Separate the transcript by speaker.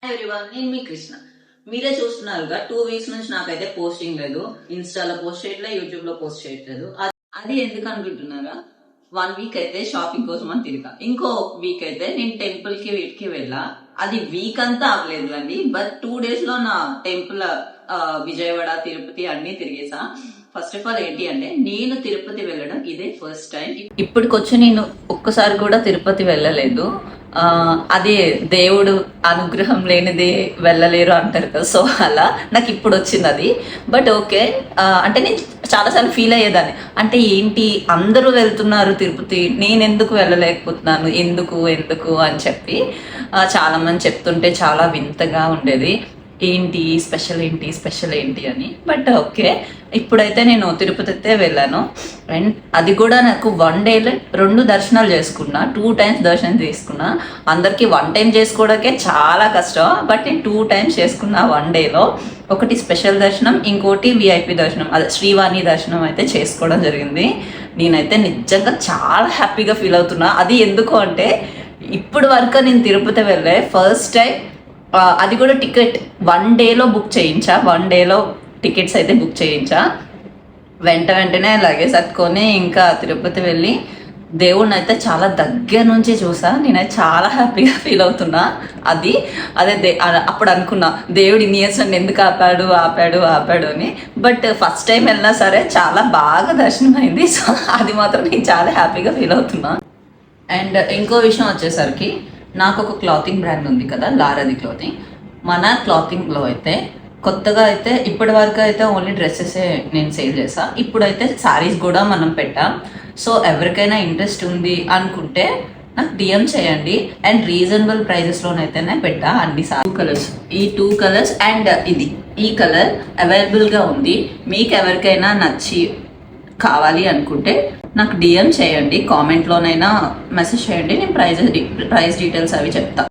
Speaker 1: Everyone, నేను మీ కృష్ణ. మీరే చూస్తున్నారుగా 2 వీక్స్ నుంచి నాకైతే పోస్టింగ్ లేదు. ఇన్స్టాలో పోస్ట్ చేయట్లేదు, యూట్యూబ్ లో పోస్ట్ చేయట్లేదు. అది ఎందుకు అనుకుంటున్నారా? 1 వీక్ అయితే షాపింగ్ కోసం అని తిరిగా, ఇంకో వీక్ అయితే నేను టెంపుల్ కి వీటికి వెళ్ళా. అది వీక్ అంతా అవ్వలేదు అండి, బట్ 2 days లో నా టెంపుల్ విజయవాడ, తిరుపతి అన్ని తిరిగేసా. ఫస్ట్ ఆఫ్ ఆల్ ఏంటి అంటే, నేను తిరుపతి వెళ్ళడం ఇదే ఫస్ట్ టైం. ఇప్పటికొచ్చి నేను ఒక్కసారి కూడా తిరుపతి వెళ్ళలేదు. అదే దేవుడు అనుగ్రహం లేనిది వెళ్ళలేరు అంటారు కదా, సో అలా నాకు ఇప్పుడు వచ్చింది అది. బట్ ఓకే, అంటే నేను చాలాసార్లు ఫీల్ అయ్యేదాన్ని, అంటే ఏంటి అందరూ వెళ్తున్నారు తిరుపతి, నేను ఎందుకు వెళ్ళలేకపోతున్నాను, ఎందుకు ఎందుకు అని చెప్పి చాలా మంది చెప్తుంటే చాలా వింతగా ఉండేది. ఏంటి స్పెషల్ ఏంటి అని. బట్ ఓకే, ఇప్పుడైతే నేను తిరుపతి అయితే వెళ్ళాను. అండ్ అది కూడా నాకు 1 day 2 దర్శనాలు చేసుకున్నా, 2 times దర్శనం తీసుకున్నా. అందరికి 1 time చేసుకోవడానికే చాలా కష్టం, బట్ నేను 2 times చేసుకున్నా 1 dayలో. ఒకటి స్పెషల్ దర్శనం, ఇంకోటి VIP దర్శనం, అదే శ్రీవాణి దర్శనం అయితే చేసుకోవడం జరిగింది. నేనైతే నిజంగా చాలా హ్యాపీగా ఫీల్ అవుతున్నా. అది ఎందుకు అంటే, ఇప్పుడు వరకు నేను తిరుపతి వెళ్ళే ఫస్ట్ టైం, అది కూడా టికెట్ 1 dayలో బుక్ చేయించా. 1 dayలో టికెట్స్ అయితే బుక్ చేయించా. వెంటనే లగేజ్ కట్టుకొని ఇంకా తిరుపతి వెళ్ళి దేవుడిని అయితే చాలా దగ్గర నుంచి చూసా. నేనైతే చాలా హ్యాపీగా ఫీల్ అవుతున్నా. అదే అప్పుడు అనుకున్నా, దేవుడు ఇన్ని ఇయర్స్ నన్ను ఎందుకు ఆపాడు అని. బట్ ఫస్ట్ టైం వెళ్ళినా సరే చాలా బాగా దర్శనం అయింది. సో అది మాత్రం నేను చాలా హ్యాపీగా ఫీల్ అవుతున్నా. అండ్ ఇంకో విషయం వచ్చేసరికి, నాకు ఒక క్లాతింగ్ బ్రాండ్ ఉంది కదా, లారది క్లాతింగ్. మన క్లాతింగ్లో అయితే కొత్తగా అయితే ఇప్పటి వరకు అయితే ఓన్లీ డ్రెస్సెసే నేను సేల్ చేసా. ఇప్పుడైతే శారీస్ కూడా మనం పెట్టాం. సో ఎవరికైనా ఇంట్రెస్ట్ ఉంది అనుకుంటే నాకు DM చేయండి. అండ్ రీజనబుల్ ప్రైజెస్లోనైతేనే పెట్టా అన్ని కలర్స్. ఈ 2 కలర్స్ అండ్ ఈ కలర్ అవైలబుల్గా ఉంది. మీకు ఎవరికైనా నచ్చి కావాలి అనుకుంటే నాకు DM చేయండి, కామెంట్లోనైనా మెసేజ్ చేయండి. నేను ప్రైస్ డీటెయిల్స్ అవి చెప్తా.